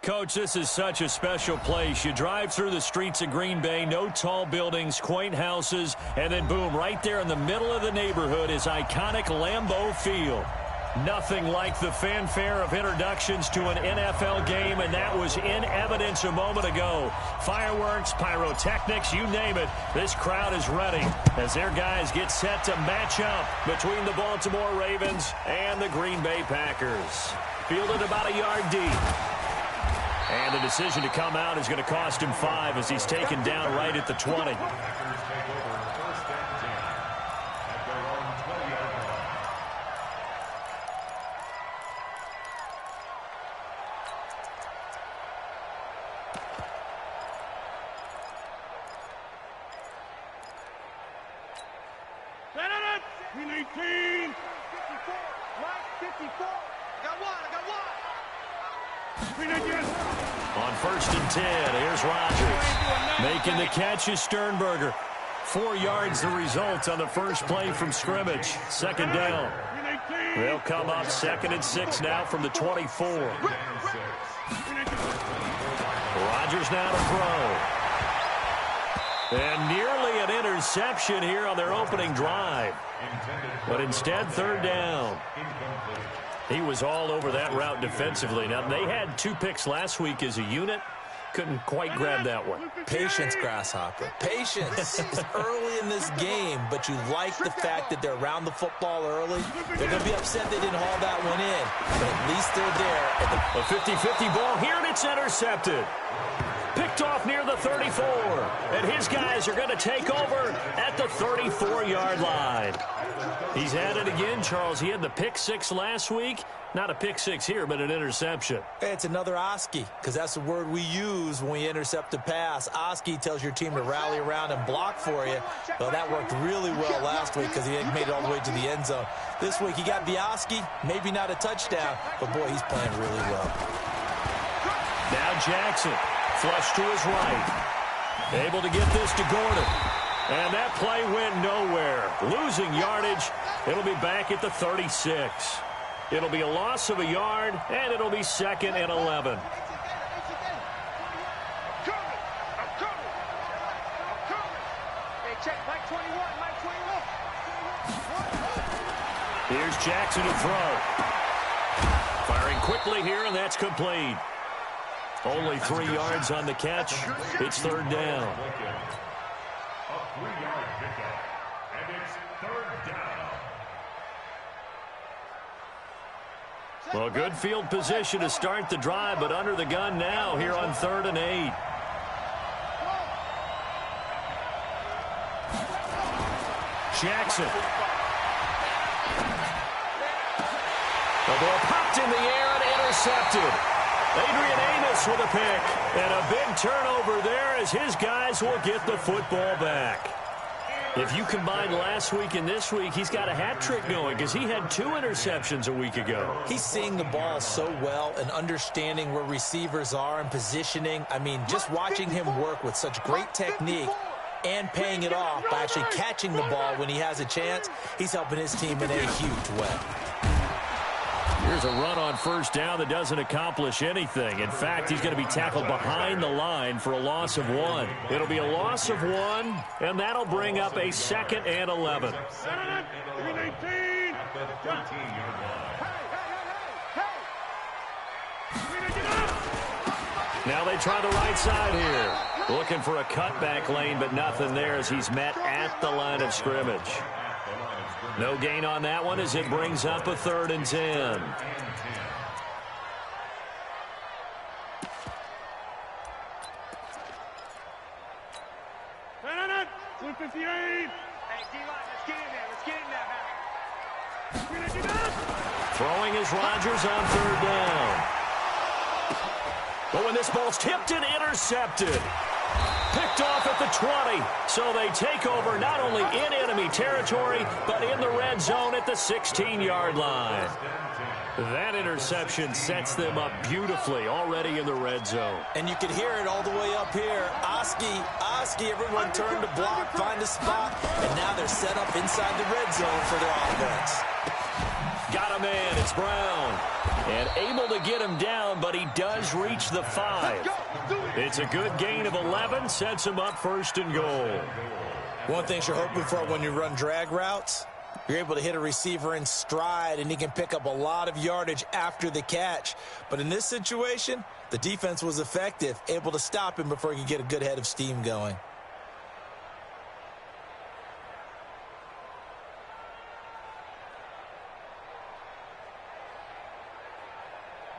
Coach, this is such a special place. You drive through the streets of Green Bay, no tall buildings, quaint houses, and then boom, right there in the middle of the neighborhood is iconic Lambeau Field. Nothing like the fanfare of introductions to an NFL game, and that was in evidence a moment ago. Fireworks, pyrotechnics, you name it, this crowd is ready as their guys get set to match up between the Baltimore Ravens and the Green Bay Packers. Fielded about a yard deep. And the decision to come out is going to cost him 5 as he's taken down right at the 20. On 1st and 10, here's Rodgers. Making the catch is Sternberger. 4 yards the result on the first play from scrimmage. Second down. They'll come up 2nd and 6 now from the 24. Rodgers now to throw. And nearly an interception here on their opening drive. But instead, 3rd down. He was all over that route defensively. Now, they had 2 picks last week as a unit. Couldn't quite grab that one. Patience, Grasshopper. Patience. It's early in this game, but you like the fact that they're around the football early. They're going to be upset they didn't haul that one in, but at least they're there. A 50-50 ball here, and it's intercepted. Picked off near the 34, and his guys are going to take over at the 34-yard line. He's at it again, Charles. He had the pick 6 last week. Not a pick 6 here, but an interception. It's another Oski, because that's the word we use when we intercept a pass. Oski tells your team to rally around and block for you. Well, that worked really well last week because he made it all the way to the end zone. This week he got the Oski, maybe not a touchdown, but boy, he's playing really well. Now Jackson, flush to his right. Able to get this to Gordon. And that play went nowhere. Losing yardage. It'll be back at the 36. It'll be a loss of a yard, and it'll be 2nd and 11. Here's Jackson to throw. Firing quickly here, and that's complete. Only 3 yards on the catch. It's 3rd down. A 3-yard pickup, and it's 3rd down. Well, good field position to start the drive, but under the gun now here on 3rd and 8. Jackson. The ball popped in the air and intercepted. Adrian Amos with a pick. And a big turnover there as his guys will get the football back. If you combine last week and this week, he's got a hat trick going because he had 2 interceptions a week ago. He's seeing the ball so well and understanding where receivers are and positioning. I mean, just watching him work with such great technique and paying it off by actually catching the ball when he has a chance, he's helping his team in a huge way. Here's a run on 1st down that doesn't accomplish anything. In fact, he's going to be tackled behind the line for a loss of 1. It'll be a loss of 1, and that'll bring up a 2nd and 11. Now they try the right side here. Looking for a cutback lane, but nothing there as he's met at the line of scrimmage. No gain on that one as it brings up a 3rd and 10. Throwing is Rodgers on 3rd down. But when this ball's tipped and intercepted. Picked off at the 20. So they take over not only in enemy territory, but in the red zone at the 16-yard line. That interception sets them up beautifully already in the red zone. And you can hear it all the way up here. Oski, everyone turned to block, find a spot, and now they're set up inside the red zone for their offense. Got man. It's Brown. And able to get him down, but he does reach the 5. It's a good gain of 11. Sets him up 1st and goal. One thing you're hoping for when you run drag routes, you're able to hit a receiver in stride, and he can pick up a lot of yardage after the catch. But in this situation, the defense was effective, able to stop him before he could get a good head of steam going.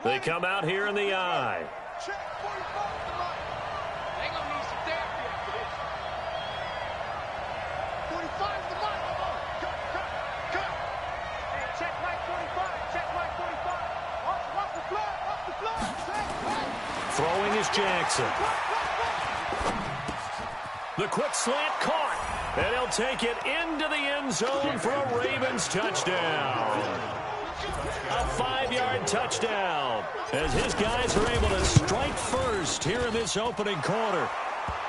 They come out here in the I. Throwing is Jackson. The quick slant caught. And he'll take it into the end zone for a Ravens touchdown. A 5-yard touchdown as his guys are able to strike first here in this opening quarter.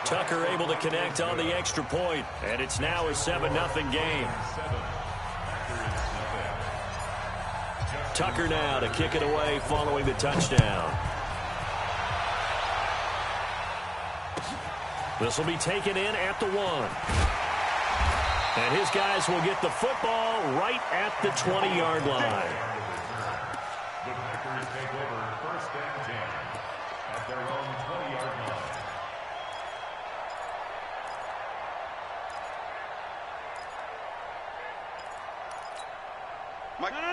Tucker able to connect on the extra point, and it's now a 7-0 game. Tucker now to kick it away following the touchdown. This will be taken in at the 1. And his guys will get the football right at the 20-yard line. The Packers take over 1st and 10 at their own 20-yard line.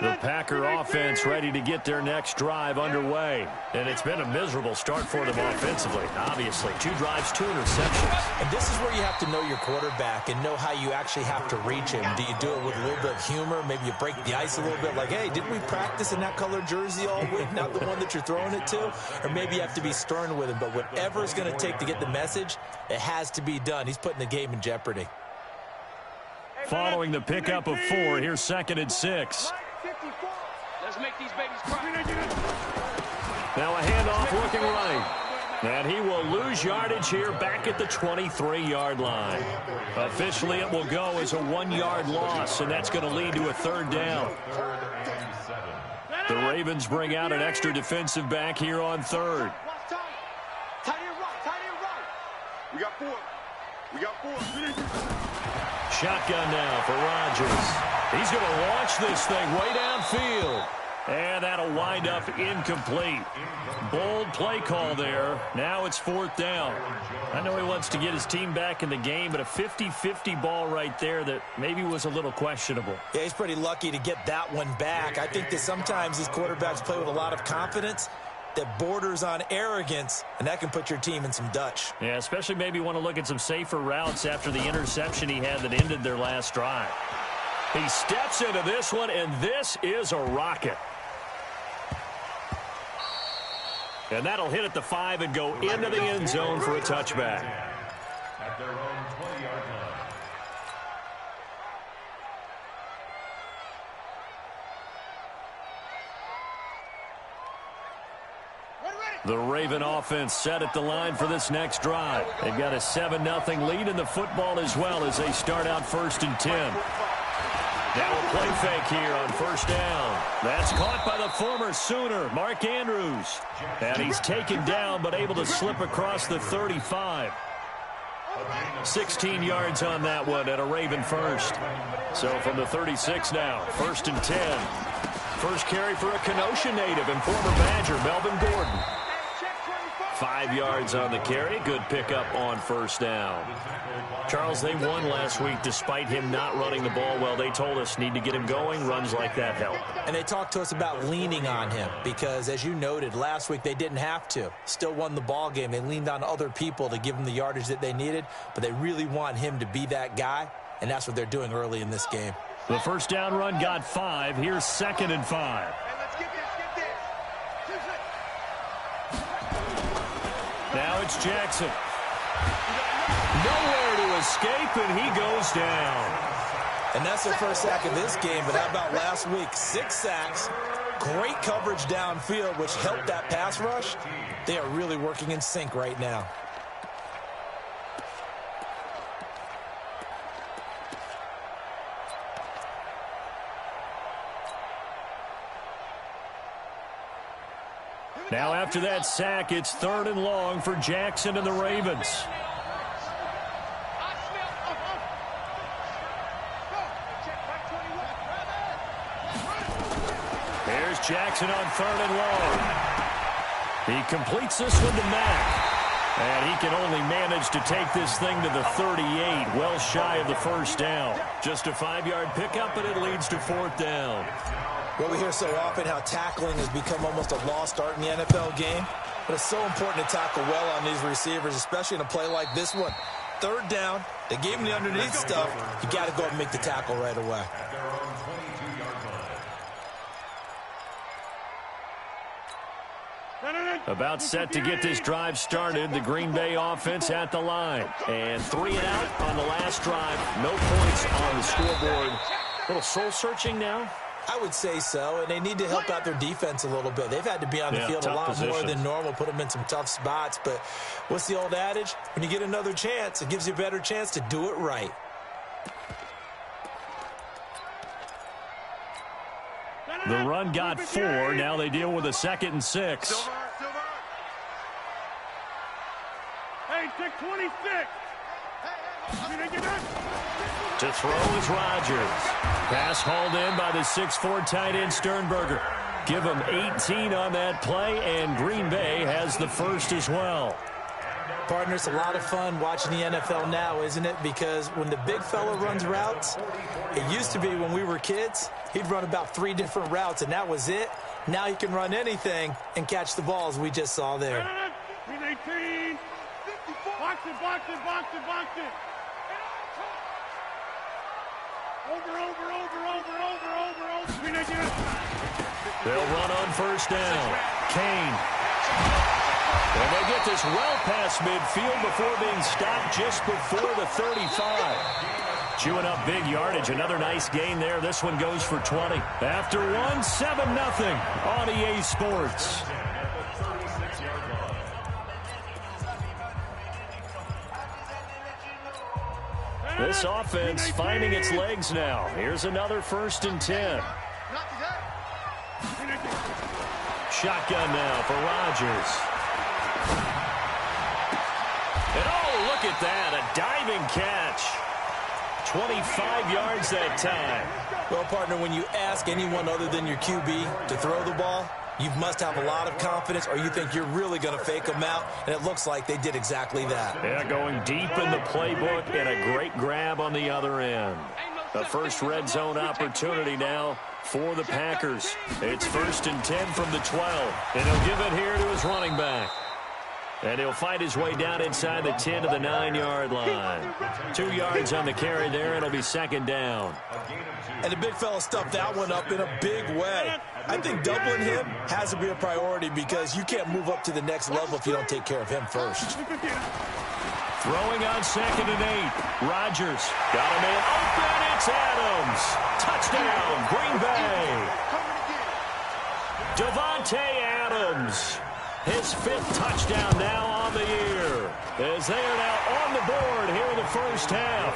The Packer offense ready to get their next drive underway. And it's been a miserable start for them offensively, obviously. 2 drives, 2 interceptions. And this is where you have to know your quarterback and know how you actually have to reach him. Do you do it with a little bit of humor? Maybe you break the ice a little bit like, hey, didn't we practice in that color jersey all week, not the one that you're throwing it to? Or maybe you have to be stern with him. But whatever it's going to take to get the message, it has to be done. He's putting the game in jeopardy. Following the pickup of 4, here's 2nd and 6. Let's make these babies cry. Now a handoff looking right. And he will lose yardage here back at the 23-yard line. Officially, it will go as a 1-yard loss, and that's going to lead to a 3rd down. The Ravens bring out an extra defensive back here on 3rd. We got 4. We got 4. Shotgun now for Rodgers. He's going to launch this thing way downfield. And that'll wind up incomplete. Bold play call there. Now it's 4th down. I know he wants to get his team back in the game, but a 50-50 ball right there that maybe was a little questionable. Yeah, he's pretty lucky to get that one back. I think that sometimes these quarterbacks play with a lot of confidence that borders on arrogance, and that can put your team in some Dutch. Yeah, especially maybe want to look at some safer routes after the interception he had that ended their last drive. He steps into this one, and this is a rocket. And that'll hit at the 5 and go into the end zone for a touchback. At their own 20-yard line. The Raven offense set at the line for this next drive. They've got a 7-0 lead in the football as well as they start out 1st and 10. Now a play fake here on 1st down. That's caught by the former Sooner, Mark Andrews. And he's taken down but able to slip across the 35. 16 yards on that one and a Raven first. So from the 36 now, 1st and 10. First carry for a Kenosha native and former Badger, Melvin Gordon. 5 yards on the carry. Good pickup on 1st down. Charles, they won last week despite him not running the ball well. They told us need to get him going. Runs like that help. And they talked to us about leaning on him because, as you noted, last week they didn't have to. Still won the ball game. They leaned on other people to give them the yardage that they needed, but they really want him to be that guy, and that's what they're doing early in this game. The 1st down run got 5. Here's 2nd and 5. Now it's Jackson. Nowhere to escape, and he goes down. And that's the first sack of this game, but how about last week? 6 sacks, great coverage downfield, which helped that pass rush. They are really working in sync right now. Now after that sack, it's 3rd and long for Jackson and the Ravens. Here's Jackson on 3rd and long. He completes this one to Mack. And he can only manage to take this thing to the 38, well shy of the first down. Just a 5-yard pickup, and it leads to 4th down. Well, we hear so often how tackling has become almost a lost art in the NFL game. But it's so important to tackle well on these receivers, especially in a play like this one. 3rd down, they gave him the underneath stuff. You got to go and make the tackle right away. About set to get this drive started. The Green Bay offense at the line. And 3 and out on the last drive. No points on the scoreboard. A little soul-searching now? I would say so, and they need to help out their defense a little bit. They've had to be on the field a lot more than normal, put them in some tough spots. But what's the old adage? When you get another chance, it gives you a better chance to do it right. The run got 4. Now they deal with a 2nd and 6. Hey, 626. To throw is Rodgers. Pass hauled in by the 6'4" tight end Sternberger. Give him 18 on that play, and Green Bay has the first as well. Partner, it's a lot of fun watching the NFL now, isn't it? Because when the big fella runs routes, it used to be when we were kids, he'd run about 3 different routes, and that was it. Now he can run anything and catch the balls we just saw there. 18. Box it, box it, box it, box it. Over. They'll run on 1st down. Kane. And they get this well past midfield before being stopped just before the 35. Chewing up big yardage. Another nice gain there. This one goes for 20. After 1, 7-0 on EA Sports. This offense finding its legs now. Here's another 1st and 10. Shotgun now for Rodgers. And oh, look at that, a diving catch. 25 yards that time. Well, partner, when you ask anyone other than your QB to throw the ball, you must have a lot of confidence, or you think you're really going to fake them out, and it looks like they did exactly that. Yeah, going deep in the playbook, and a great grab on the other end. The first red zone opportunity now for the Packers. It's 1st and 10 from the 12, and he'll give it here to his running back. And he'll fight his way down inside the 10 to the 9-yard line. 2 yards on the carry there, and it'll be 2nd down. And the big fella stuffed that one up in a big way. I think doubling him has to be a priority because you can't move up to the next level if you don't take care of him first. Throwing on 2nd and 8. Rodgers got a man open. It's Adams. Touchdown, Green Bay. Davante Adams. His 5th touchdown now on the year. As they are now on the board here in the first half.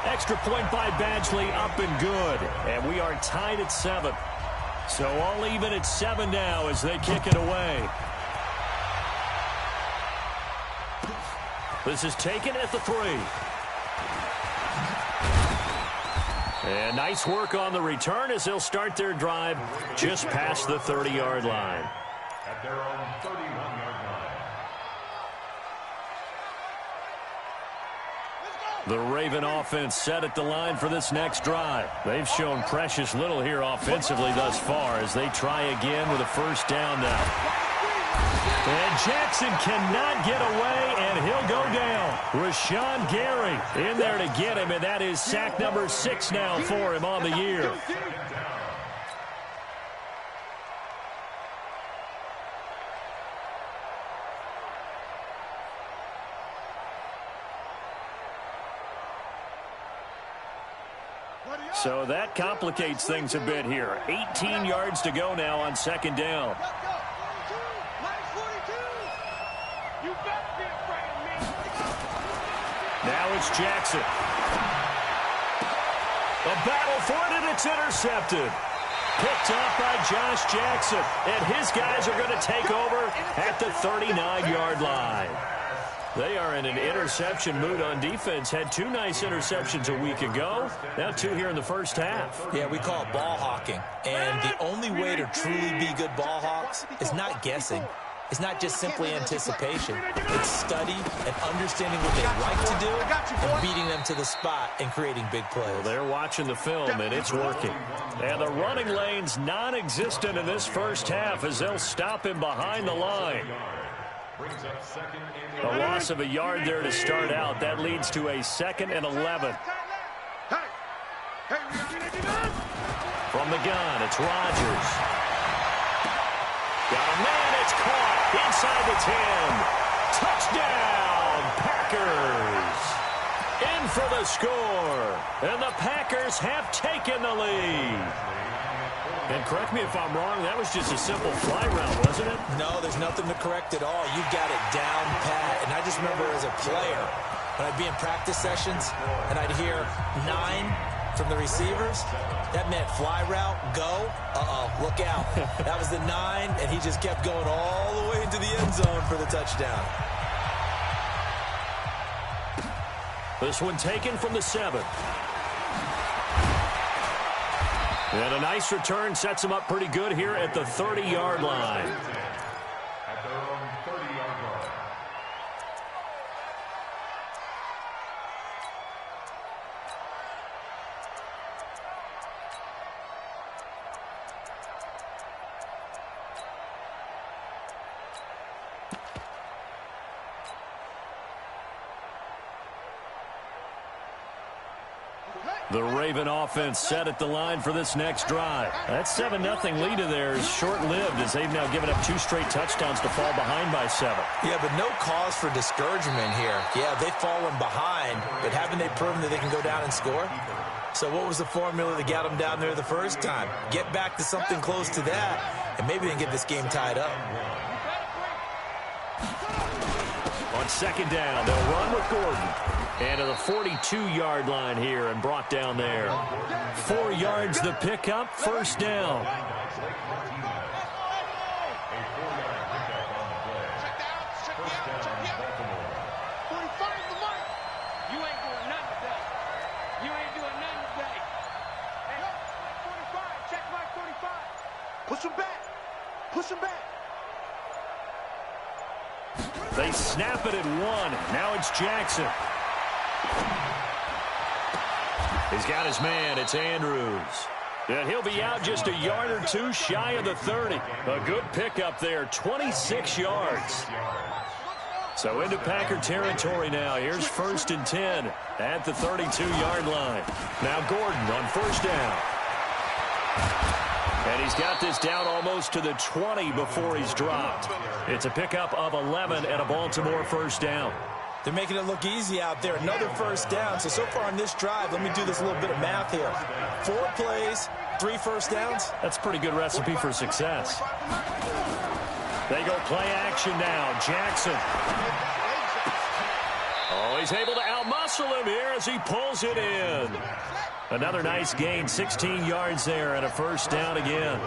Extra point by Badgley up and good. And we are tied at 7. So all even at 7 now as they kick it away. This is taken at the 3. And nice work on the return as they'll start their drive just past the 30-yard line. At their own 31-yard line. The Raven offense set at the line for this next drive. They've shown precious little here offensively thus far as they try again with a 1st down now. And Jackson cannot get away, and he'll go down. Rashawn Gary in there to get him, and that is sack number 6 now for him on the year. So that complicates things a bit here. 18 yards to go now on 2nd down. Now it's Jackson. A battle for it, and it's intercepted. picked up by Josh Jackson. And his guys are going to take over at the 39-yard line. They are in an interception mood on defense. Had 2 nice interceptions a week ago. Now 2 here in the first half. Yeah, we call it ball hawking. And the only way to truly be good ball hawks is not guessing. It's not just simply anticipation. It's study and understanding what they like to do and beating them to the spot and creating big plays. Well, they're watching the film, and it's working. And the running lane's non-existent in this first half as they'll stop him behind the line. A loss of a yard there to start out. That leads to a 2nd and 11. From the gun, it's Rodgers. Got a man, it's caught inside the 10. Touchdown, Packers. In for the score. And the Packers have taken the lead. And correct me if I'm wrong, that was just a simple fly route, wasn't it? No, there's nothing to correct at all. You got it down pat. And I just remember as a player, when I'd be in practice sessions and I'd hear 9 from the receivers, that meant fly route, go, look out. That was the 9, and he just kept going all the way into the end zone for the touchdown. This one taken from the 7. And a nice return sets him up pretty good here at the 30-yard line. At their own 30-yard line. The Raven offense set at the line for this next drive. That 7-0 lead of theirs is short-lived as they've now given up 2 straight touchdowns to fall behind by 7. Yeah, but no cause for discouragement here. Yeah, they've fallen behind, but haven't they proven that they can go down and score? So what was the formula that got them down there the first time? Get back to something close to that, and maybe they can get this game tied up. On 2nd down, they'll run with Gordon. And to the 42-yard line here and brought down there. 4 yards the pickup, 1st down. Push him back. Push him back. They snap it at 1. Now it's Jackson. He's got his man. It's Andrews. And he'll be out just a yard or 2 shy of the 30. A good pickup there, 26 yards. So into Packer territory now. Here's 1st and 10 at the 32-yard line. Now Gordon on 1st down. And he's got this down almost to the 20 before he's dropped. It's a pickup of 11 and a Baltimore 1st down. They're making it look easy out there. Another 1st down. So far on this drive, let me do this little bit of math here. 4 plays, 3 1st downs. That's a pretty good recipe for success. They go play action now. Jackson. Oh, he's able to outmuscle him here as he pulls it in. Another nice gain, 16 yards there and a 1st down again.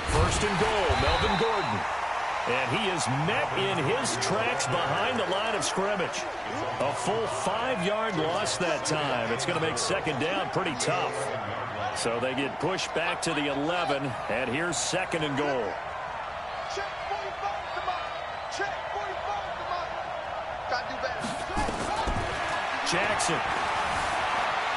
1st and goal, Melvin Gordon. And he is met in his tracks behind the line of scrimmage. A full 5-yard loss that time. It's going to make 2nd down pretty tough. So they get pushed back to the 11, and here's 2nd and goal. Check 45, come on. Check 45, come on. Gotta do better. Jackson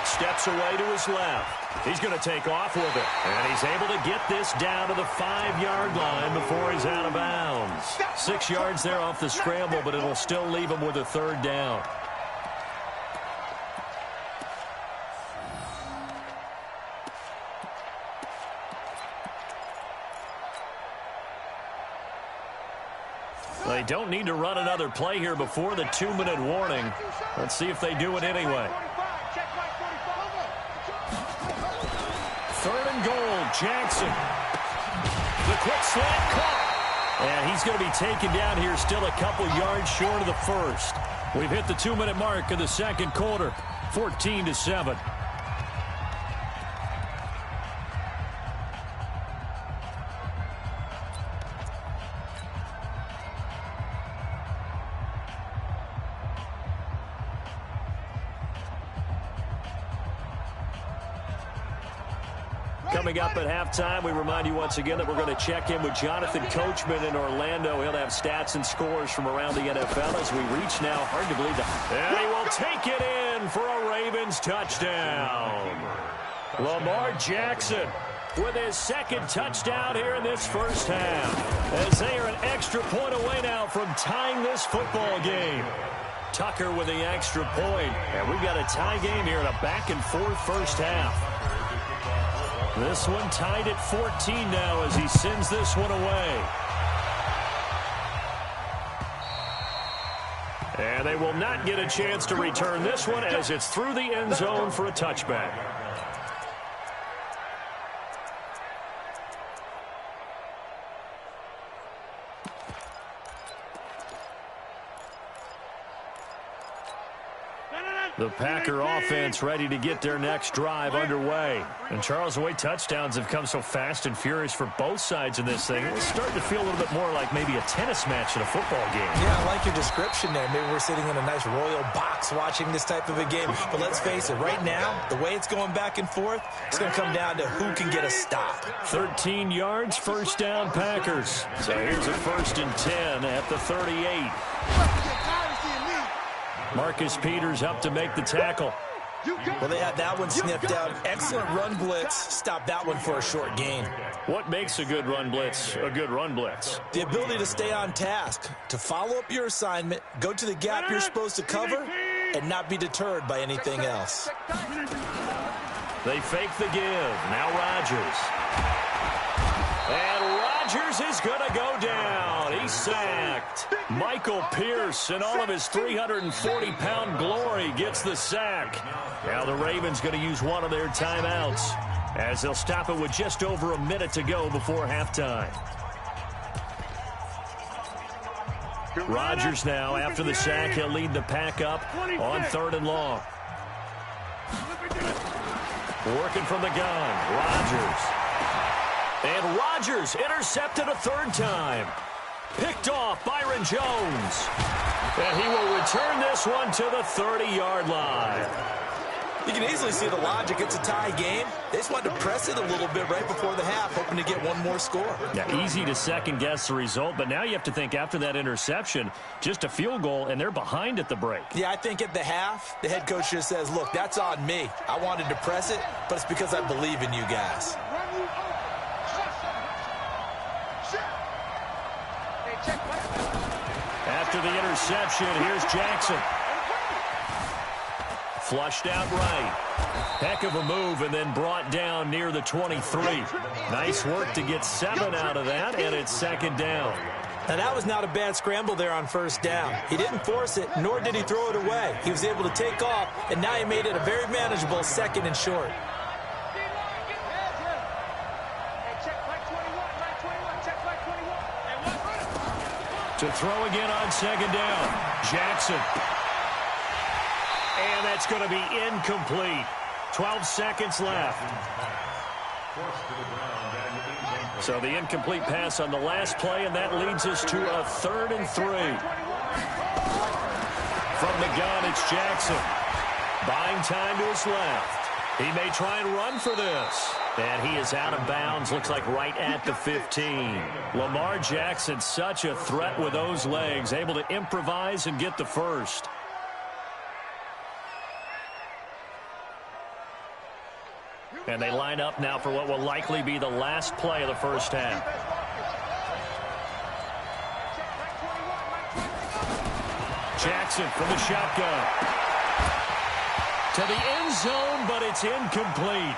steps away to his left. He's going to take off with it. And he's able to get this down to the 5-yard line before he's out of bounds. 6 yards there off the scramble, but it'll still leave him with a 3rd down. They don't need to run another play here before the 2-minute warning. Let's see if they do it anyway. 3rd and goal, Jackson. The quick slant caught. And he's going to be taken down here still a couple yards short of the 1st. We've hit the 2-minute mark of the 2nd quarter, 14-7. coming up at halftime. We remind you once again that we're going to check in with Jonathan Coachman in Orlando. He'll have stats and scores from around the NFL as we reach now. Hard to believe that. And he will take it in for a Ravens touchdown. Lamar Jackson with his second touchdown here in this first half, as they are an extra point away now from tying this football game. Tucker with the extra point, and we've got a tie game here in a back-and-forth first half. This one tied at 14 now as he sends this one away. And they will not get a chance to return this one as it's through the end zone for a touchback. The Packer offense ready to get their next drive underway. And Charles, the way touchdowns have come so fast and furious for both sides in this thing, it's starting to feel a little bit more like maybe a tennis match in a football game. Yeah, I like your description there. Maybe we're sitting in a nice royal box watching this type of a game. But let's face it, right now, the way it's going back and forth, it's going to come down to who can get a stop. 13 yards, first down Packers. So here's a 1st and 10 at the 38. Marcus Peters up to make the tackle. Well, they had that one sniffed out. Excellent run blitz. Stop that one for a short gain. What makes a good run blitz a good run blitz? The ability to stay on task, to follow up your assignment, go to the gap you're supposed to cover, and not be deterred by anything else. They fake the give. Now Rodgers. And Rodgers is going to go down. He's sacked. Michael Pierce, in all of his 340-pound glory, gets the sack. Now the Ravens going to use one of their timeouts as they'll stop it with just over a minute to go before halftime. Rodgers now, after the sack, he'll lead the pack up on 3rd and long. Working from the gun, Rodgers. And Rodgers intercepted a 3rd time. Picked off Byron Jones. And he will return this one to the 30-yard line. You can easily see the logic. It's a tie game. They just wanted to press it a little bit right before the half, hoping to get one more score. Yeah, easy to second-guess the result, but now you have to think after that interception, just a field goal, and they're behind at the break. Yeah, I think at the half, the head coach just says, look, that's on me. I wanted to press it, but it's because I believe in you guys. After the interception, here's Jackson. Flushed out right. Heck of a move and then brought down near the 23. Nice work to get 7 out of that, and it's 2nd down. Now, that was not a bad scramble there on 1st down. He didn't force it, nor did he throw it away. He was able to take off, and now he made it a very manageable 2nd and short. To throw again on 2nd down. Jackson. And that's going to be incomplete. 12 seconds left. So the incomplete pass on the last play, and that leads us to a 3rd and 3. From the gun, it's Jackson. Buying time to his left. He may try and run for this. And he is out of bounds, looks like right at the 15. Lamar Jackson, such a threat with those legs, able to improvise and get the first. And they line up now for what will likely be the last play of the first half. Jackson from the shotgun. To the end zone, but it's incomplete.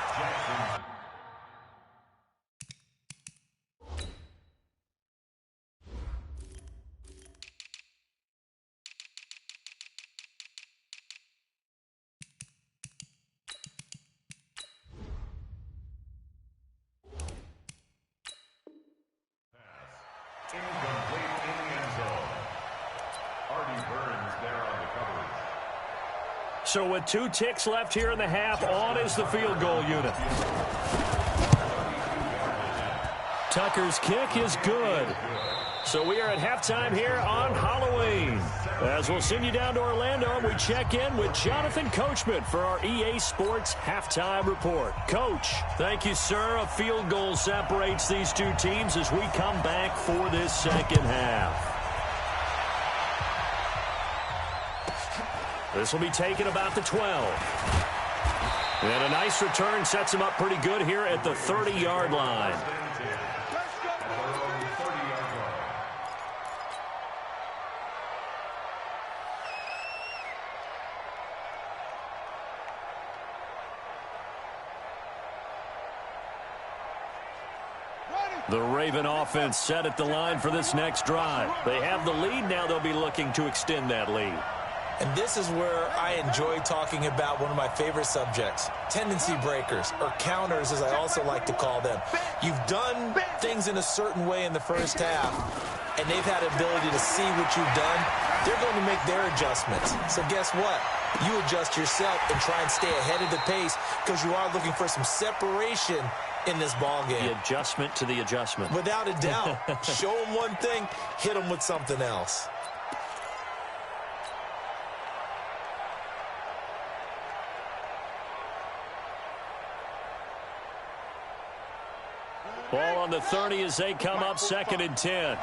So with 2 ticks left here in the half, on is the field goal unit. Tucker's kick is good. So we are at halftime here on Halloween. As we'll send you down to Orlando, and we check in with Jonathan Coachman for our EA Sports Halftime Report. Coach, thank you, sir. A field goal separates these two teams as we come back for this second half. This will be taken about the 12. And a nice return sets him up pretty good here at the 30-yard line. The Raven offense set at the line for this next drive. They have the lead. Now they'll be looking to extend that lead. And this is where I enjoy talking about one of my favorite subjects, tendency breakers, or counters as I also like to call them. You've done things in a certain way in the first half, and they've had the ability to see what you've done. They're going to make their adjustments. So guess what? You adjust yourself and try and stay ahead of the pace because you are looking for some separation in this ball game. The adjustment to the adjustment. Without a doubt. Show them one thing, hit them with something else. Ball on the 30 as they come up 2nd and 10.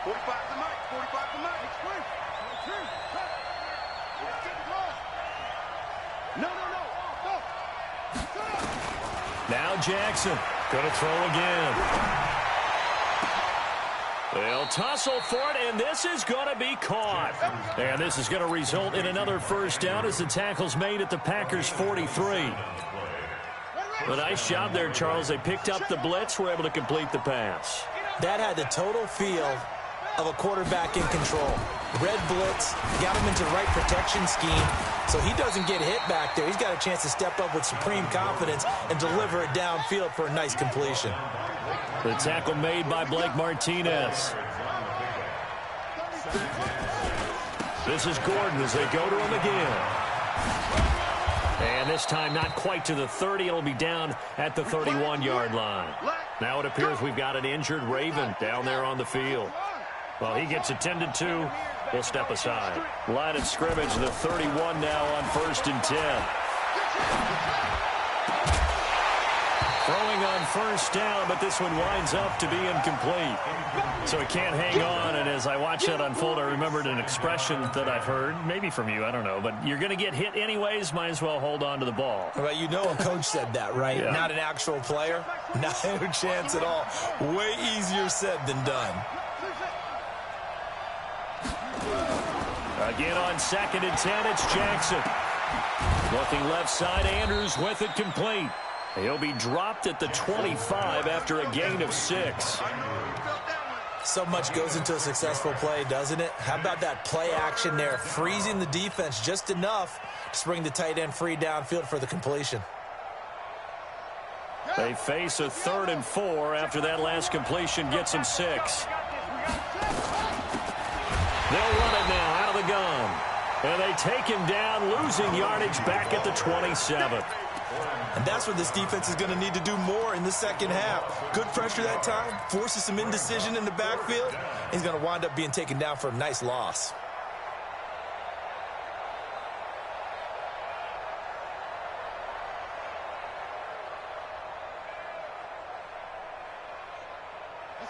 45 to Mike. 45 to Mike. No. Now Jackson going to throw again. They'll tussle for it, and this is going to be caught. And this is going to result in another first down as the tackle's made at the Packers' 43. A nice job there, Charles. They picked up the blitz, were able to complete the pass. That had the total feel of a quarterback in control. Red blitz, got him into the right protection scheme, so he doesn't get hit back there. He's got a chance to step up with supreme confidence and deliver it downfield for a nice completion. The tackle made by Blake Martinez. This is Gordon as they go to him again. And this time not quite to the 30. It'll be down at the 31-yard line. Now it appears we've got an injured Raven down there on the field. Well, he gets attended to. We'll step aside. Line of scrimmage, the 31 now on 1st and 10. Throwing on first down, but this one winds up to be incomplete. So he can't hang on, and as I watch that unfold, I remembered an expression that I've heard, maybe from you, I don't know, but you're going to get hit anyways, might as well hold on to the ball. Well, you know a coach said that, right? Yeah. Not an actual player. No chance at all. Way easier said than done. Again on 2nd and 10, it's Jackson. Looking left side, Andrews with it complete. He'll be dropped at the 25 after a gain of 6. So much goes into a successful play, doesn't it? How about that play action there, freezing the defense just enough to bring the tight end free downfield for the completion. They face a 3rd and 4 after that last completion gets him 6. They'll run it now out of the gun. And they take him down, losing yardage back at the 27. And that's what this defense is going to need to do more in the second half. Good pressure that time, forces some indecision in the backfield. He's going to wind up being taken down for a nice loss.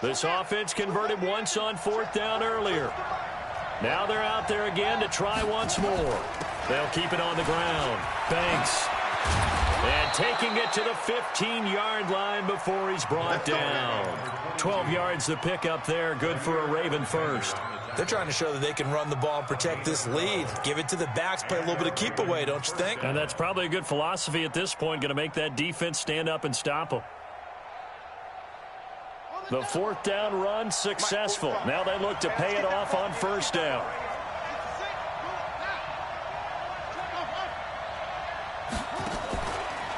This offense converted once on 4th down earlier. Now they're out there again to try once more. They'll keep it on the ground. Banks. And taking it to the 15-yard line before he's brought down. 12 yards to pick up there. Good for a Raven first. They're trying to show that they can run the ball and protect this lead. Give it to the backs, play a little bit of keep away, don't you think? And that's probably a good philosophy at this point. Going to make that defense stand up and stop them. The 4th down run successful. Now they look to pay it off on 1st down.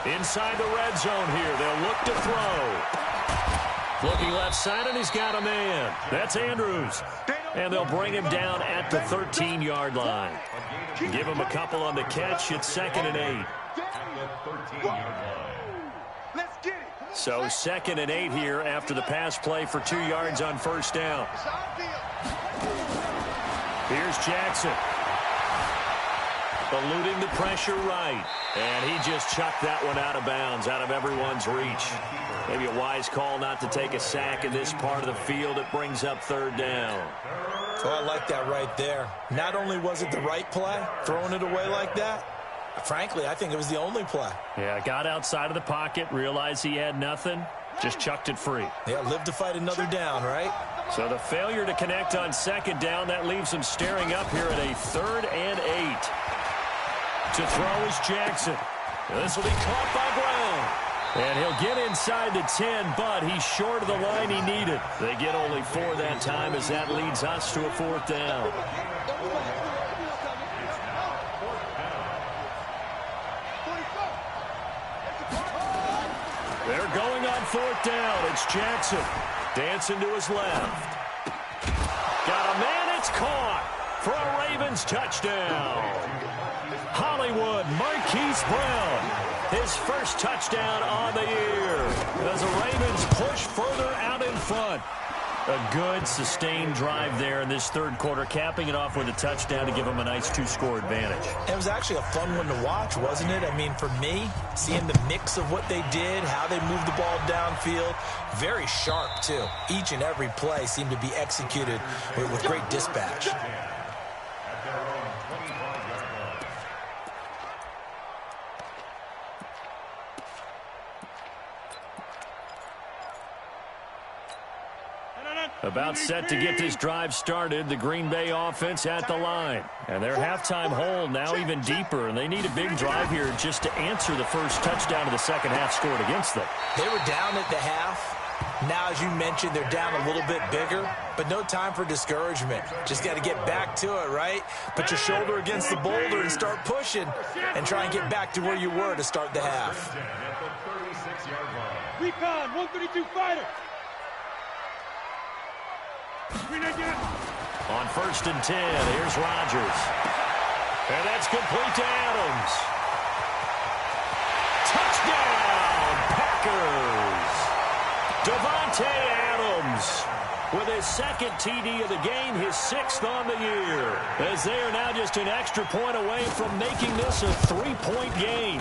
Inside the red zone here. They'll look to throw. Looking left side, and he's got a man. That's Andrews. And they'll bring him down at the 13-yard line. Give him a couple on the catch. It's 2nd and 8. Let's get it. So 2nd and 8 here after the pass play for 2 yards on first down. Here's Jackson. Eluding the pressure right. And he just chucked that one out of bounds, out of everyone's reach. Maybe a wise call not to take a sack in this part of the field. It brings up 3rd down. Oh, I like that right there. Not only was it the right play, throwing it away like that, frankly, I think it was the only play. Yeah, got outside of the pocket, realized he had nothing, just chucked it free. Yeah, live to fight another down, right? So the failure to connect on 2nd down, that leaves him staring up here at a 3rd and 8. To throw is Jackson. This will be caught by Brown. And he'll get inside the 10, but he's short of the line he needed. They get only 4 that time as that leads us to a 4th down. They're going on 4th down. It's Jackson. Dancing to his left. Got a man, it's caught for a Ravens touchdown. Hollywood Marquise Brown, his first touchdown on the year as the Ravens push further out in front. A good, sustained drive there in this 3rd quarter, capping it off with a touchdown to give them a nice 2-score advantage. It was actually a fun one to watch, wasn't it? I mean, for me, seeing the mix of what they did, how they moved the ball downfield, very sharp, too. Each and every play seemed to be executed with great dispatch. About set to get this drive started, the Green Bay offense at the line. And their halftime hole now even deeper, and they need a big drive here just to answer the first touchdown of the second half scored against them. They were down at the half. Now, as you mentioned, they're down a little bit bigger, but no time for discouragement. Just got to get back to it, right? Put your shoulder against the boulder and start pushing and try and get back to where you were to start the half. Recon, 132 fighter. On 1st and 10, here's Rodgers. And that's complete to Adams. Touchdown, Packers! Davante Adams with his 2nd TD of the game, his 6th on the year. As they are now just an extra point away from making this a 3-point game.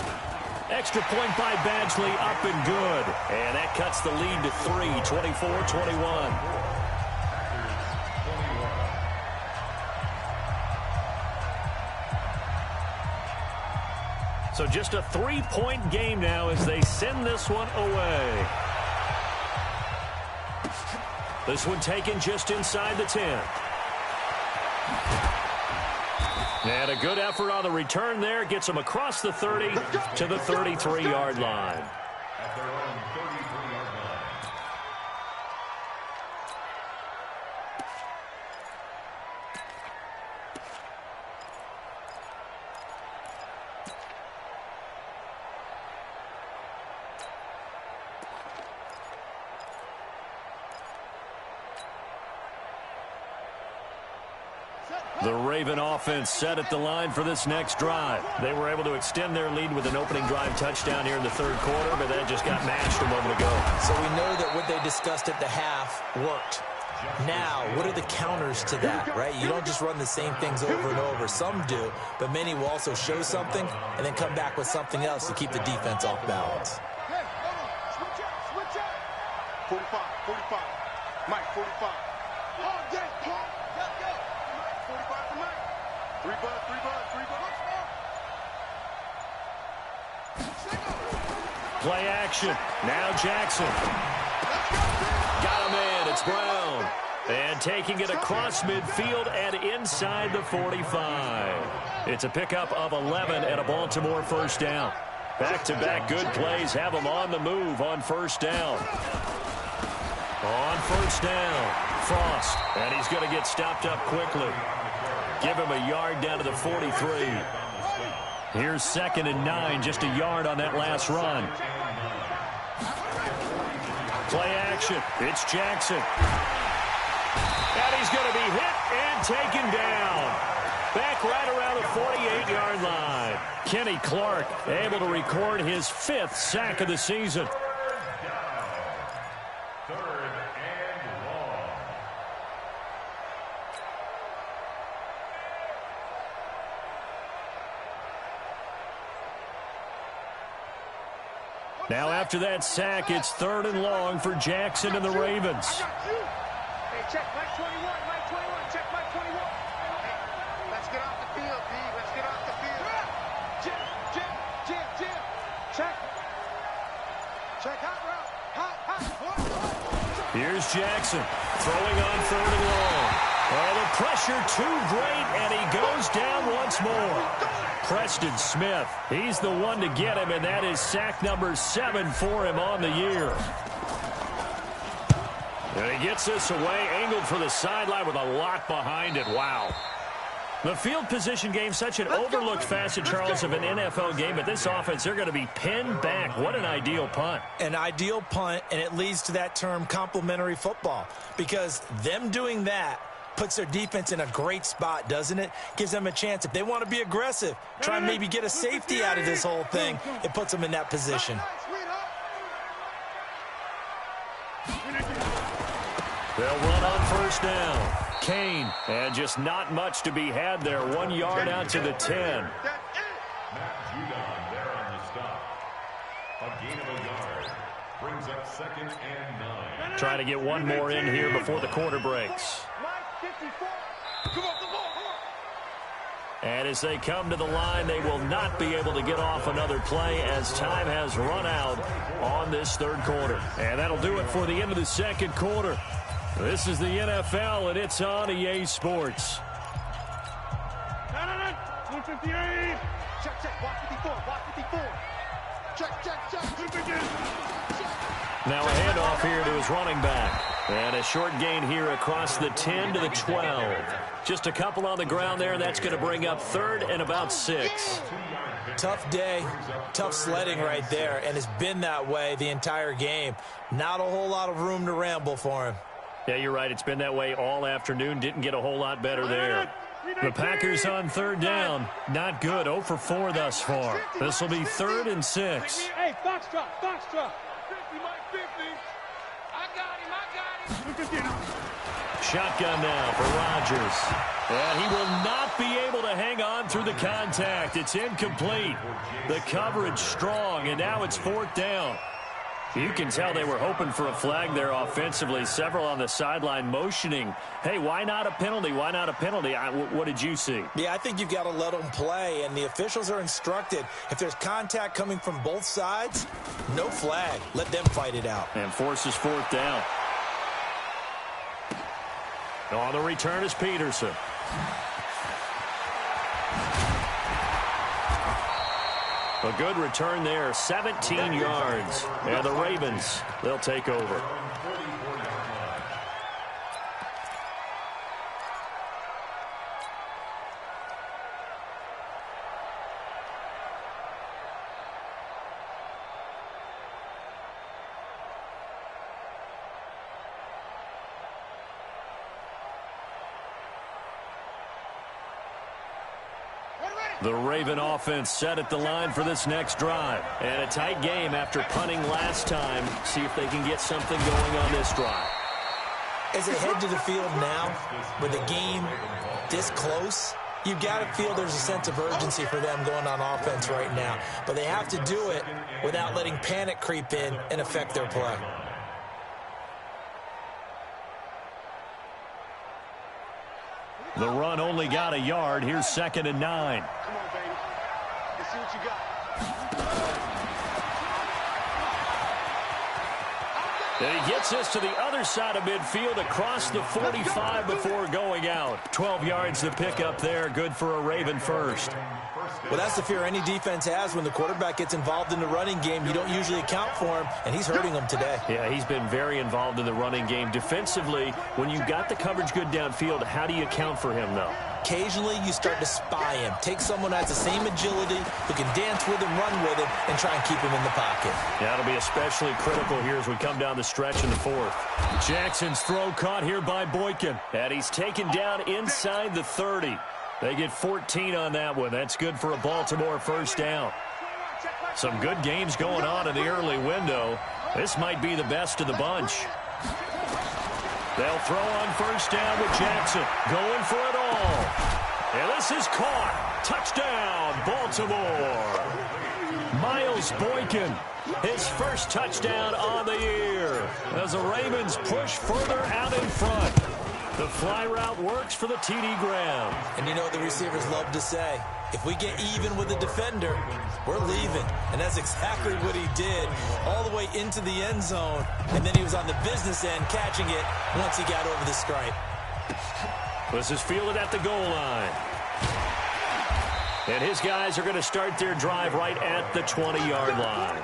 Extra point by Badgley, up and good. And that cuts the lead to 3, 24-21. So just a 3-point game now as they send this one away. This one taken just inside the 10. And a good effort on the return there. Gets them across the 30 to the 33-yard line. At their own 33-yard line. The Raven offense set at the line for this next drive. They were able to extend their lead with an opening drive touchdown here in the 3rd quarter, but that just got mashed a moment ago. So we know that what they discussed at the half worked. Now, what are the counters to that, right? You don't just run the same things over and over. Some do, but many will also show something and then come back with something else to keep the defense off balance. Hey, hold on. Switch out. 45, 45. Mike, 45. Oh, yeah, Paul. Go. 45 for Mike. 3 bucks. Play action. Now Jackson. Got him in. It's Brown. And taking it across midfield and inside the 45. It's a pickup of 11 and a Baltimore 1st down. Back-to-back good plays have them on the move on 1st down. On 1st down, Frost. And he's going to get stopped up quickly. Give him a yard down to the 43. Here's 2nd and 9, just a yard on that last run. Play action. It's Jackson. And he's going to be hit and taken down. Back right around the 48-yard line. Kenny Clark able to record his 5th sack of the season. third and long. Now after that sack, it's third and long for Jackson and the Ravens. Hey, check Mike 21, Mike 21, check Mike 21. Hey, let's get off the field, B. Let's get off the field. Jim. Check. Check hot route. Hot. Here's Jackson throwing on third and long. Oh, the pressure too great, and he goes down once more. Preston Smith, he's the one to get him, and that is sack number 7 for him on the year. And he gets this away, angled for the sideline with a lot behind it. Wow. The field position game, such an overlooked facet, Charles, of an NFL game, but this offense, they're going to be pinned back. What an ideal punt. An ideal punt, and it leads to that term complementary football, because them doing that puts their defense in a great spot, doesn't it? Gives them a chance. If they want to be aggressive, try and maybe get a safety out of this whole thing, it puts them in that position. They'll run on first down. Kane, and just not much to be had there. 1 yard out to the 10. Matt Judon there on the stop. A gain of a yard. Brings up second and 9. Trying to get one more in here before the quarter breaks. And as they come to the line, they will not be able to get off another play as time has run out on this third quarter. And that'll do it for the end of the second quarter. This is the NFL, and it's on EA Sports. 158. Check, block 54, block 54. Check. Now a handoff here to his running back. And a short gain here across the 10 to the 12. Just a couple on the ground there. That's going to bring up third and about 6. Tough day, tough sledding right there, and it's been that way the entire game. Not a whole lot of room to ramble for him. Yeah, you're right. It's been that way all afternoon. Didn't get a whole lot better there. The Packers on third down. Not good. 0 for 4 thus far. This will be third and 6. Hey, Foxtrot. 50, Mike 50. I got him. Shotgun now for Rodgers. And he will not be able to hang on through the contact. It's incomplete. The coverage strong, and now it's fourth down. You can tell they were hoping for a flag there offensively. Several on the sideline motioning, hey, why not a penalty? Why not a penalty? What did you see? Yeah, I think you've got to let them play, and the officials are instructed. If there's contact coming from both sides, no flag. Let them fight it out. And forces fourth down. On the return is Peterson. A good return there, 17 yards. And the Ravens, they'll take over. The Raven offense set at the line for this next drive. And a tight game after punting last time. See if they can get something going on this drive. As they head to the field now, with the game this close, you've got to feel there's a sense of urgency for them going on offense right now. But they have to do it without letting panic creep in and affect their play. The run only got a yard. Here's second and 9. Come on, baby. Let's see what you got. And he gets this to the other side of midfield across the 45 before going out. 12 yards to pick up there. Good for a Raven first. Well, that's the fear any defense has when the quarterback gets involved in the running game. You don't usually account for him, and he's hurting them today. Yeah, he's been very involved in the running game. Defensively, when you've got the coverage good downfield, how do you account for him, though? Occasionally, you start to spy him. Take someone that has the same agility, who can dance with him, run with him, and try and keep him in the pocket. Yeah, it'll be especially critical here as we come down the stretch in the fourth. Jackson's throw caught here by Boykin. And he's taken down inside the 30. They get 14 on that one. That's good for a Baltimore first down. Some good games going on in the early window. This might be the best of the bunch. They'll throw on first down with Jackson. Going for it all. And this is caught. Touchdown, Baltimore. Miles Boykin, his first touchdown on the year as the Ravens push further out in front. The fly route works for the TD Graham. And you know what the receivers love to say? If we get even with the defender, we're leaving. And that's exactly what he did, all the way into the end zone. And then he was on the business end catching it once he got over the stripe. This is fielded at the goal line. And his guys are going to start their drive right at the 20-yard line.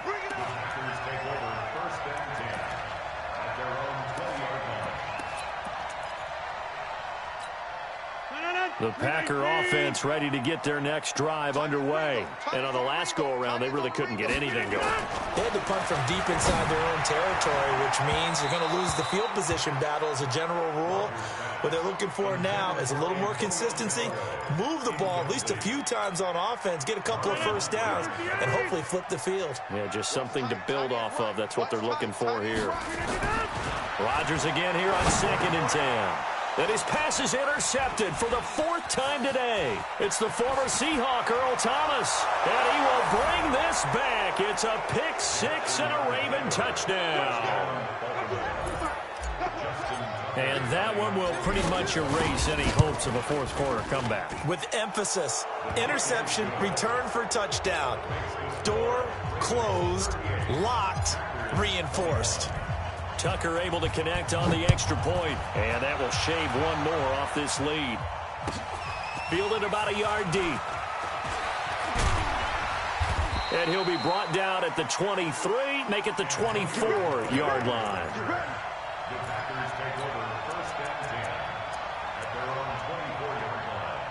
The Packer offense ready to get their next drive underway. And on the last go-around, they really couldn't get anything going. They had to punt from deep inside their own territory, which means you're going to lose the field position battle as a general rule. What they're looking for now is a little more consistency, move the ball at least a few times on offense, get a couple of first downs, and hopefully flip the field. Yeah, just something to build off of. That's what they're looking for here. Rodgers again here on 2nd and 10. And his pass is intercepted for the 4th time today. It's the former Seahawk, Earl Thomas. And he will bring this back. It's a pick 6 and a Raven touchdown. And that one will pretty much erase any hopes of a fourth quarter comeback. With emphasis, interception, return for touchdown. Door closed, locked, reinforced. Tucker able to connect on the extra point, and that will shave one more off this lead. Fielded about a yard deep. And he'll be brought down at the 23, make it the 24-yard line. The Packers take over 1st and 10 at their own 24-yard line.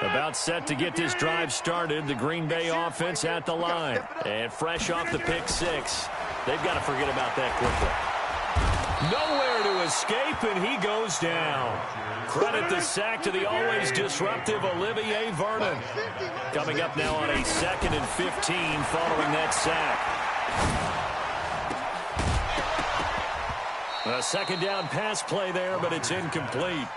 About set to get this drive started. The Green Bay offense at the line. And fresh off the pick 6. They've got to forget about that quickly. Nowhere to escape, and he goes down. Credit the sack to the always disruptive Olivier Vernon. Coming up now on a 2nd and 15 following that sack. A 2nd down pass play there, but it's incomplete.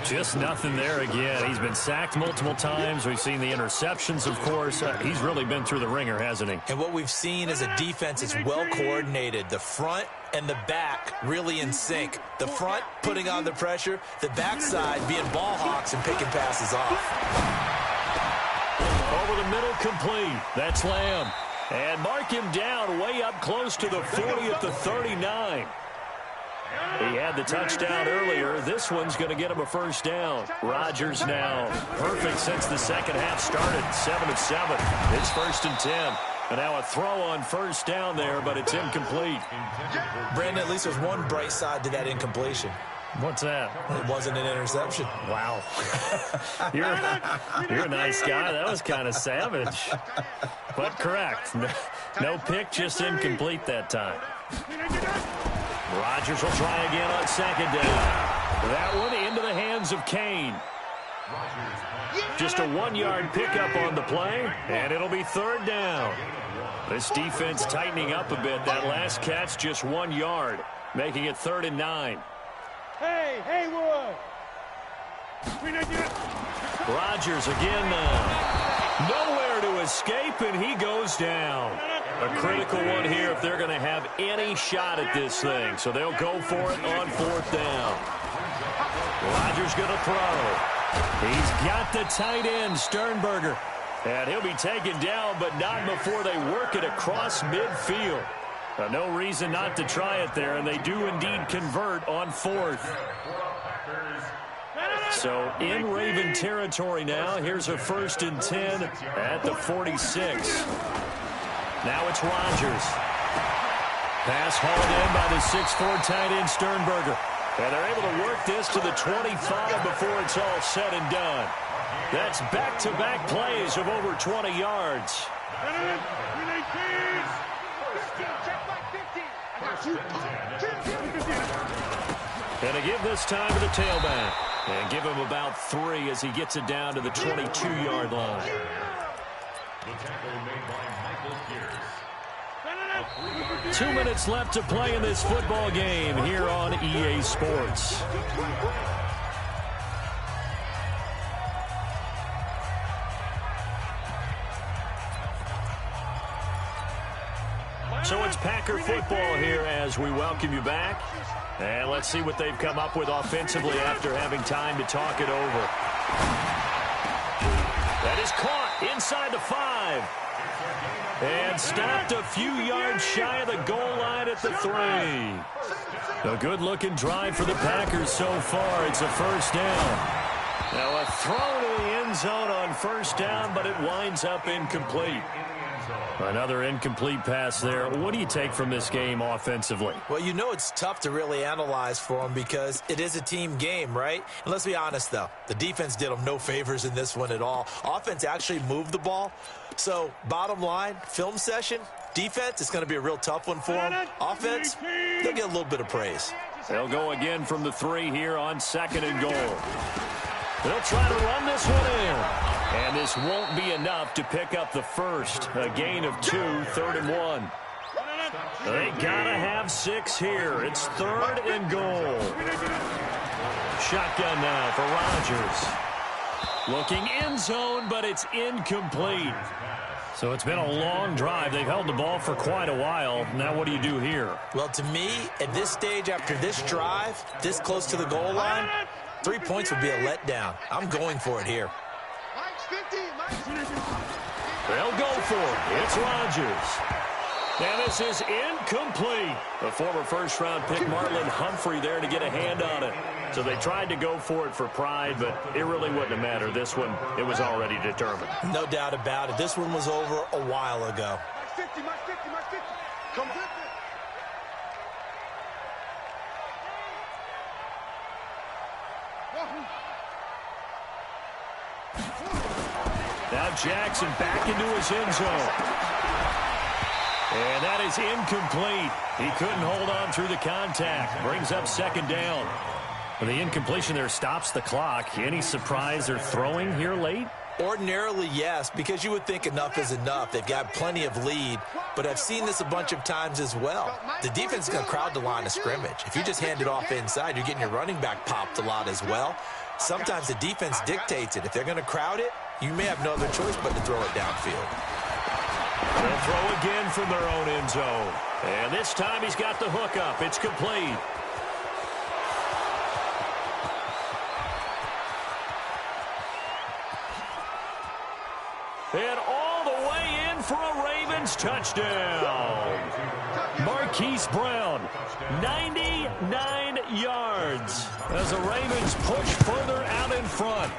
Just nothing there again. He's been sacked multiple times. We've seen the interceptions, of course. He's really been through the ringer, hasn't he? And what we've seen is a defense that's well coordinated. The front and the back really in sync. The front putting on the pressure, the backside being ball hawks and picking passes off. Over the middle, complete. That's Lamb. And mark him down way up close to the 40 at the 39. He had the touchdown earlier. This one's going to get him a first down. Rodgers now perfect since the second half started. 7 of 7. It's 1st and 10. And now a throw on first down there, but it's incomplete. Brandon, at least there's one bright side to that incompletion. What's that? It wasn't an interception. Wow. You're a nice guy. That was kind of savage. But correct. No pick, just incomplete that time. Rodgers will try again on 2nd down. That one into the hands of Kane. Just a 1-yard pickup on the play, and it'll be 3rd down. This defense tightening up a bit. That last catch just 1 yard, making it 3rd and 9. Hey, Haywood! Rodgers again now. Nowhere to escape, and he goes down. A critical one here if they're going to have any shot at this thing. So they'll go for it on 4th down. Rodgers going to throw. He's got the tight end, Sternberger. And he'll be taken down, but not before they work it across midfield. No reason not to try it there, and they do indeed convert on 4th. So in Raven territory now. Here's a 1st and 10 at the 46. Now it's Rodgers. Pass hauled in by the 6'4" tight end Sternberger. And they're able to work this to the 25 before it's all said and done. That's back-to-back plays of over 20 yards. And to give this time to the tailback. And give him about 3 as he gets it down to the 22-yard line. The tackle made by Michael Pierce. 2 minutes left to play in this football game here on EA Sports. So it's Packer football here as we welcome you back. And let's see what they've come up with offensively after having time to talk it over. That is caught inside the 5. And stopped a few yards shy of the goal line at the 3. A good-looking drive for the Packers so far. It's a first down. Now a throw to the end zone on first down, but it winds up incomplete. Another incomplete pass there. What do you take from this game offensively? Well, you know it's tough to really analyze for them because it is a team game, right? And let's be honest, though. The defense did them no favors in this one at all. Offense actually moved the ball. So, bottom line, film session, defense, it's going to be a real tough one for them. Offense, they'll get a little bit of praise. They'll go again from the 3 here on 2nd and goal. They'll try to run this one in. And this won't be enough to pick up the first. A gain of 2, 3rd and 1. They gotta have 6 here. It's 3rd and goal. Shotgun now for Rodgers. Looking end zone, but it's incomplete. So it's been a long drive. They've held the ball for quite a while. Now what do you do here? Well, to me, at this stage, after this drive, this close to the goal line, 3 points would be a letdown. I'm going for it here. They'll go for it. It's Rodgers. And this is incomplete. The former first-round pick, Marlon Humphrey, there to get a hand on it. So they tried to go for it for pride, but it really wouldn't have mattered. This one, it was already determined. No doubt about it. This one was over a while ago. Come on. Now Jackson back into his end zone. And that is incomplete. He couldn't hold on through the contact. Brings up 2nd down. Well, the incompletion there stops the clock. Any surprise they're throwing here late? Ordinarily, yes, because you would think enough is enough. They've got plenty of lead, but I've seen this a bunch of times as well. The defense is going to crowd the line of scrimmage. If you just hand it off inside, you're getting your running back popped a lot as well. Sometimes the defense dictates it. If they're going to crowd it, you may have no other choice but to throw it downfield. They'll throw again from their own end zone. And this time he's got the hook up. It's complete. And all the way in for a Ravens touchdown. Marquise Brown, 99 yards as the Ravens push further out in front.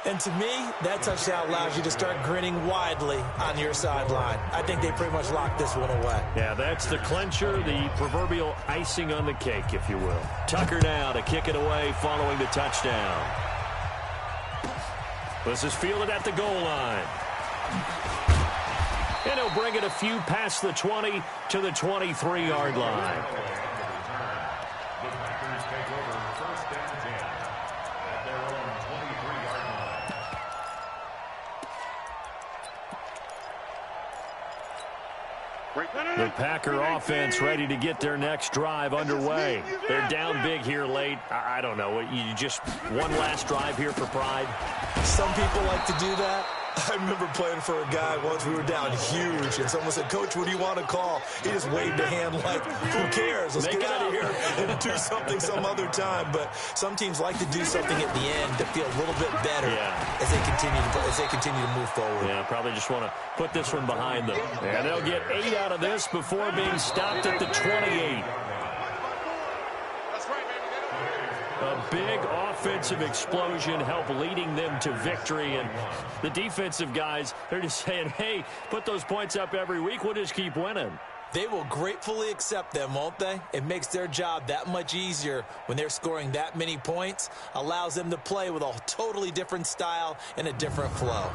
And to me, that touchdown allows you to start grinning widely on your sideline. I think they pretty much locked this one away. Yeah, that's the clincher, the proverbial icing on the cake, if you will. Tucker now to kick it away following the touchdown. This is fielded at the goal line. And he'll bring it a few past the 20 to the 23-yard line. The Packers take over 1st and 10 at their own 23-yard line. The Packer offense ready to get their next drive underway. They're down big here late. I don't know. You just one last drive here for pride? Some people like to do that. I remember playing for a guy once. We were down huge, and someone said, "Coach, what do you want to call?" He just waved a hand like, "Who cares? Let's get out of here and do something some other time." But some teams like to do something at the end to feel a little bit better as they continue to move forward. Yeah, probably just want to put this one behind them. And they'll get 8 out of this before being stopped at the 28. A big offensive explosion helped leading them to victory. And the defensive guys, they're just saying, hey, put those points up every week. We'll just keep winning. They will gratefully accept them, won't they? It makes their job that much easier when they're scoring that many points. Allows them to play with a totally different style and a different flow.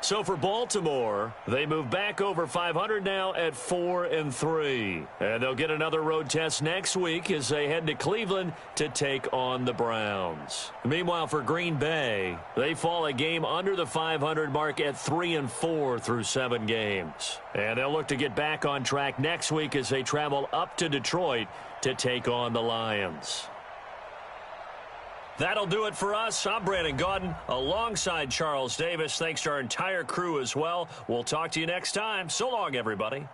So for Baltimore, they move back over 500 now at 4-3. And they'll get another road test next week as they head to Cleveland to take on the Browns. Meanwhile, for Green Bay, they fall a game under the 500 mark at 3-4 through 7 games. And they'll look to get back on track next week as they travel up to Detroit to take on the Lions. That'll do it for us. I'm Brandon Gaudin alongside Charles Davis. Thanks to our entire crew as well. We'll talk to you next time. So long, everybody.